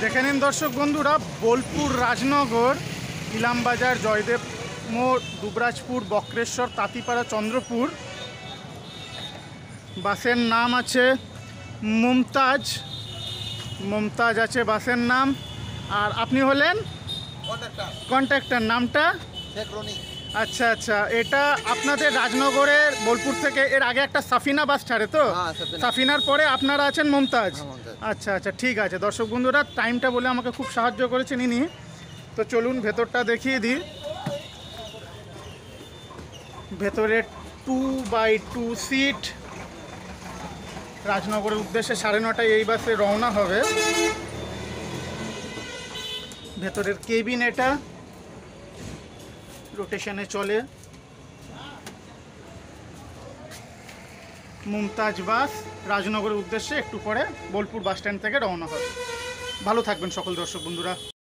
দেখে নিন দর্শক বন্ধুরা, বোলপুর, রাজনগর, ইলামবাজার, জয়দেব মোড়, দুবরাজপুর, বক্রেশ্বর, তাঁতিপাড়া, চন্দ্রপুর। বাসের নাম আছে মুমতাজ, মুমতাজ আছে বাসের নাম। আর আপনি হলেন কন্ট্রাক্টর, নামটা? আচ্ছা আচ্ছা, এটা আপনাদের রাজনগরের বোলপুর থেকে এর আগে একটা সাফিনা বাস ছাড়ে তো? সাফিনার পরে আপনারা আছেন মুমতাজ। আচ্ছা আচ্ছা, ঠিক আছে। দর্শক বন্ধুরা, টাইমটা বলে আমাকে খুব সাহায্য করেছেন ইনি। তো চলুন ভেতরটা দেখিয়ে দিই। ভেতরে 2x2 সিট। রাজনগরের উদ্দেশ্যে 9:30 এই বাসে রওনা হবে। ভেতরের কেবিন এটা, রোটেশনে চলে। মুমতাজ বাস রাজনগরের উদ্দেশ্যে একটু পরে বোলপুর বাস স্ট্যান্ড থেকে রওনা হবে। ভালো থাকবেন সকল দর্শক বন্ধুরা।